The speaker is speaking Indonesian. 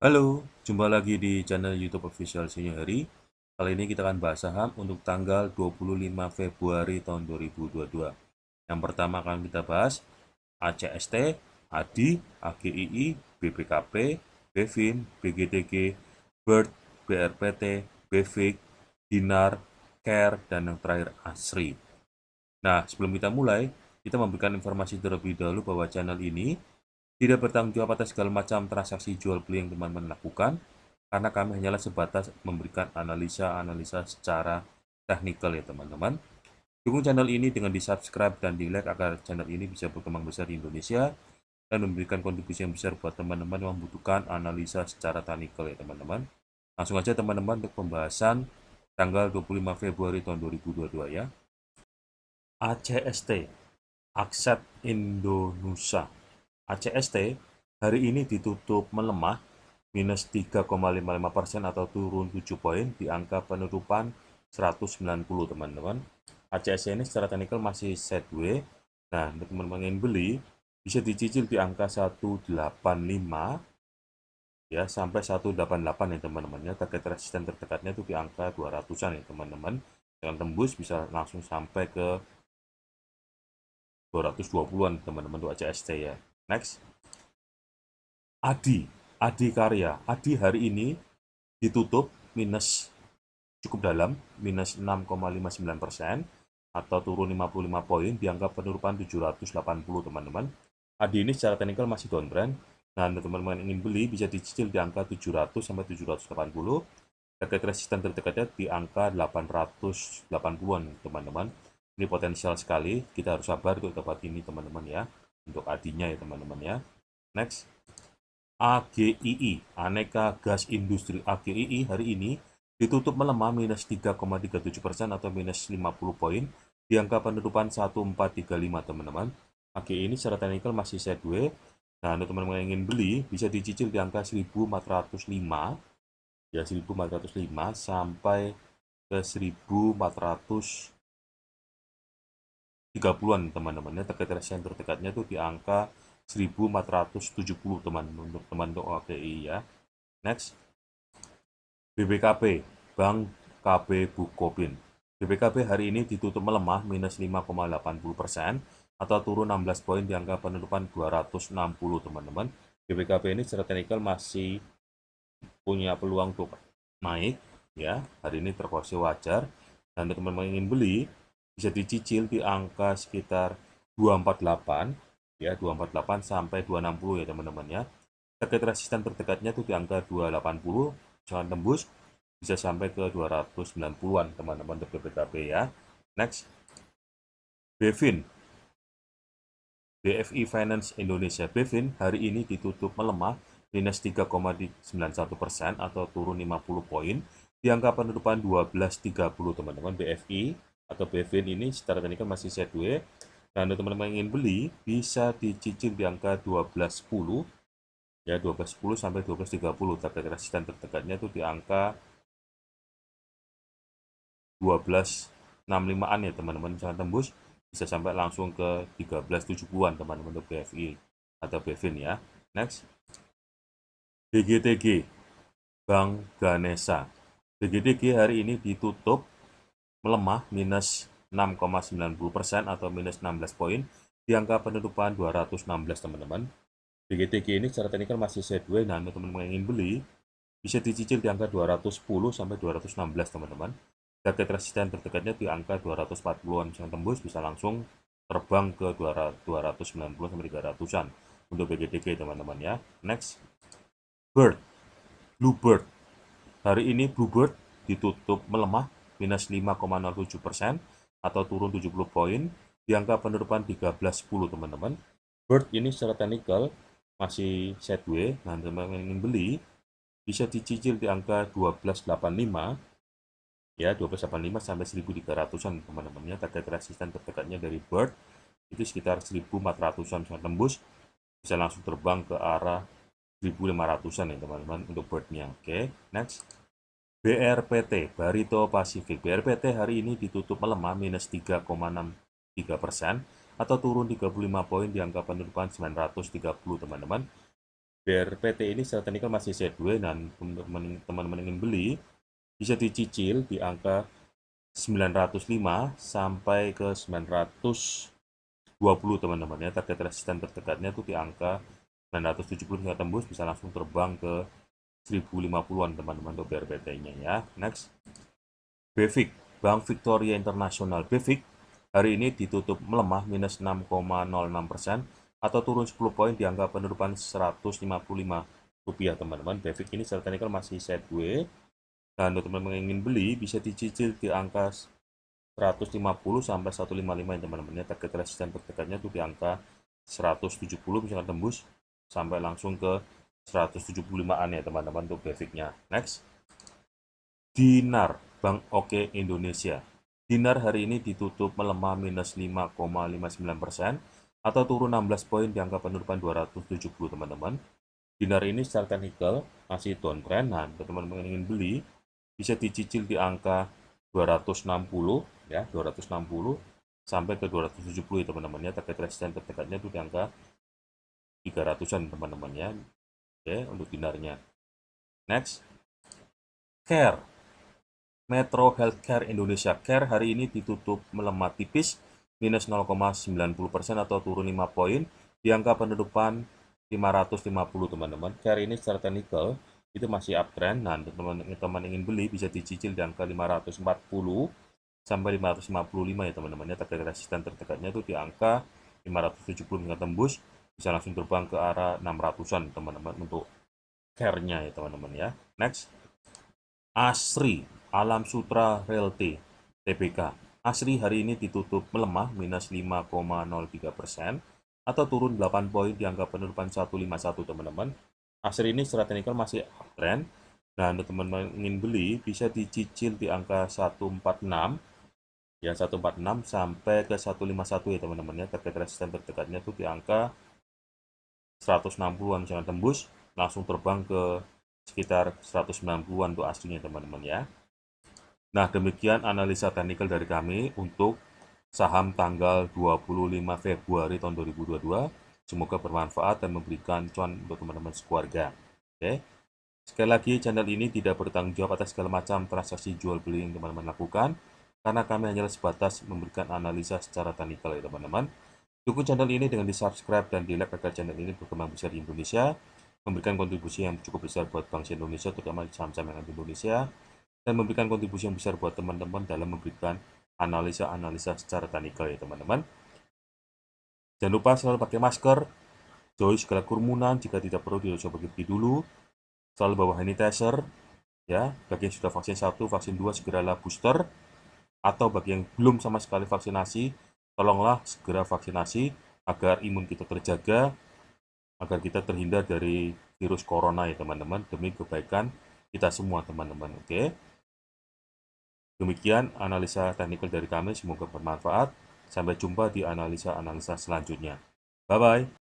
Halo, jumpa lagi di channel YouTube Official Senior Hari. Kali ini kita akan bahas saham untuk tanggal 25 Februari tahun 2022. Yang pertama akan kita bahas ACST, ADI, AGII, BPKP, BEVIN, BGTG, BIRD, BRPT, BEVIC, Dinar, CARE, dan yang terakhir ASRI. Nah, sebelum kita mulai, kita memberikan informasi terlebih dahulu bahwa channel ini tidak bertanggung jawab atas segala macam transaksi jual beli yang teman-teman lakukan, karena kami hanyalah sebatas memberikan analisa-analisa secara teknikal ya teman-teman. Dukung channel ini dengan di-subscribe dan di-like agar channel ini bisa berkembang besar di Indonesia dan memberikan kontribusi yang besar buat teman-teman yang membutuhkan analisa secara teknikal ya teman-teman. Langsung aja teman-teman untuk pembahasan tanggal 25 Februari tahun 2022 ya. ACST, Aset Indonesia. ACST hari ini ditutup melemah minus 3,55% atau turun 7 poin di angka penutupan 190 teman-teman. ACST ini secara teknikal masih sideways. Nah, untuk teman-teman yang beli bisa dicicil di angka 185 ya sampai 188 ya teman-teman ya. Target resisten terdekatnya itu di angka 200-an ya teman-teman. Dengan tembus bisa langsung sampai ke 220-an teman-teman untuk ACST ya. Next. Adi Karya. Adi hari ini ditutup minus cukup dalam, minus 6,59% atau turun 55 poin di angka penutupan 780 teman-teman. Adi ini secara teknikal masih downtrend. Nah, untuk teman-teman yang ingin beli bisa dicicil di angka 700 sampai 780. Target resisten terdekatnya di angka 880-an teman-teman. Ini potensial sekali, kita harus sabar untuk dapat ini teman-teman ya. Untuk adinya ya teman-teman ya. Next. AGII, Aneka Gas Industri AGII hari ini ditutup melemah minus 3,37% atau minus 50 poin di angka penutupan 1435 teman-teman. AGII ini secara teknikal masih sideways. Nah, untuk teman-teman yang ingin beli bisa dicicil di angka 1405 ya 1405 sampai ke 1430-an teman-teman ya. Target resisten terdekatnya itu di angka 1470 teman-teman untuk teman-teman OKI ya. Next, BBKP, Bank KB Bukopin. BBKP hari ini ditutup melemah minus 5,80% atau turun 16 poin di angka penutupan 260 teman-teman. BBKP ini secara teknikal masih punya peluang untuk naik ya. Hari ini terkoreksi wajar dan untuk teman-teman yang ingin beli bisa dicicil di angka sekitar 248 ya 248 sampai 260 ya teman-teman ya. Target resisten terdekatnya itu di angka 280, jangan tembus bisa sampai ke 290-an teman-teman untuk BPKB ya. Next, Bevin, BFI Finance Indonesia. Bevin hari ini ditutup melemah minus 3,91% atau turun 50 poin di angka penutupan 1230 teman-teman. BFI atau Bevin ini secara teknikal masih sideways. Dan untuk teman-teman yang ingin beli bisa dicicil di angka 1210 ya 1210 sampai 1230. Target resisten terdekatnya itu di angka 1265-an ya teman-teman. Jangan tembus bisa sampai langsung ke 1370-an teman-teman untuk BFI atau Bevin ya. Next, BGTG, Bank Ganesha. BGTG hari ini ditutup melemah minus 6,90% atau minus 16 poin di angka penutupan 216 teman-teman. BGTG ini secara teknikal masih sideways. Nah, teman-teman yang ingin beli bisa dicicil di angka 210 sampai 216 teman-teman. Target resisten terdekatnya di angka 240-an. Yang tembus bisa langsung terbang ke 290 sampai 300-an untuk BGTG teman-teman ya. Next, Bird, Bluebird. Hari ini Bluebird ditutup melemah minus 5,07% atau turun 70 poin di angka penutupan 1310 teman-teman. Bird ini secara teknikal masih sideways. Nah, teman-teman yang ingin beli bisa dicicil di angka 1285 ya 1285 sampai 1300-an teman-teman ya. Target resisten terdekatnya dari Bird itu sekitar 1400-an. Bisa tembus bisa langsung terbang ke arah 1500-an ya teman-teman untuk Bird-nya. Oke, next, BRPT Barito Pacific. BRPT hari ini ditutup melemah minus 3,63% atau turun 35 poin di angka penutupan 930 teman-teman. BRPT ini secara teknikal masih sideways dan teman-teman ingin beli bisa dicicil di angka 905 sampai ke 920 teman-teman ya. Target resisten terdekatnya itu di angka 970 hingga tembus bisa langsung terbang ke 1050-an teman-teman untuk BRPT-nya ya. Next, BEVIC, Bank Victoria International. BEVIC hari ini ditutup melemah minus 6,06% atau turun 10 poin di angka penutupan 155 rupiah teman-teman. BEVIC ini secara teknikal masih sideways dan untuk teman-teman yang ingin beli bisa dicicil di angka 150 sampai 155 ya teman-teman ya. Target resisten terdekatnya itu di angka 170 misalkan tembus sampai langsung ke 175-an ya teman-teman untuk BEVIC-nya. Next, Dinar, Bank Oke Indonesia. Dinar hari ini ditutup melemah minus 5,59% atau turun 16 poin di angka penutupan 270 teman-teman. Dinar ini secara teknikal masih downtrend, nah teman-teman yang ingin beli bisa dicicil di angka 260 ya, 260 sampai ke 270 ya teman-teman ya. Target resisten terdekatnya itu di angka 300-an teman-teman ya. Oke, untuk dinarnya. Next, Care. Metro Healthcare Indonesia. Care hari ini ditutup melemah tipis minus 0,90% atau turun 5 poin di angka penutupan 550 teman-teman. Care ini secara teknikal itu masih uptrend. Nah, teman-teman ingin beli bisa dicicil di angka 540 sampai 555 ya teman-teman ya. Target resisten terdekatnya itu di angka 570 hingga tembus bisa langsung terbang ke arah 600-an teman-teman untuk Care-nya ya teman-teman ya. Next, Asri Alam Sutra Realty Tbk. Asri hari ini ditutup melemah minus 5,03% atau turun 8 poin di angka penutupan 151 teman-teman. Asri ini secara teknikal masih uptrend. Nah, untuk teman-teman ingin beli bisa dicicil di angka 146 ya, 146 sampai ke 151 ya teman-teman ya. Target resisten terdekatnya itu di angka 160-an misalnya tembus langsung terbang ke sekitar 190-an untuk aslinya teman-teman ya. Nah, demikian analisa teknikal dari kami untuk saham tanggal 25 Februari tahun 2022. Semoga bermanfaat dan memberikan cuan untuk teman-teman sekeluarga. Oke. Sekali lagi, channel ini tidak bertanggung jawab atas segala macam transaksi jual beli yang teman-teman lakukan, karena kami hanyalah sebatas memberikan analisa secara teknikal ya teman-teman. Dukung channel ini dengan di-subscribe dan di-like agar channel ini berkembang besar di Indonesia, memberikan kontribusi yang cukup besar buat bangsa Indonesia, terutama saham-saham yang ada di Indonesia, dan memberikan kontribusi yang besar buat teman-teman dalam memberikan analisa-analisa secara teknikal ya teman-teman. Jangan lupa selalu pakai masker, jauhi segala kerumunan, jika tidak perlu tidak usah pergi dulu, selalu bawa sanitizer, ya. Bagi yang sudah vaksin 1, vaksin 2 segeralah booster, atau bagi yang belum sama sekali vaksinasi, tolonglah segera vaksinasi agar imun kita terjaga, agar kita terhindar dari virus corona ya teman-teman, demi kebaikan kita semua teman-teman. Oke. Demikian analisa teknikal dari kami, semoga bermanfaat. Sampai jumpa di analisa-analisa selanjutnya. Bye-bye.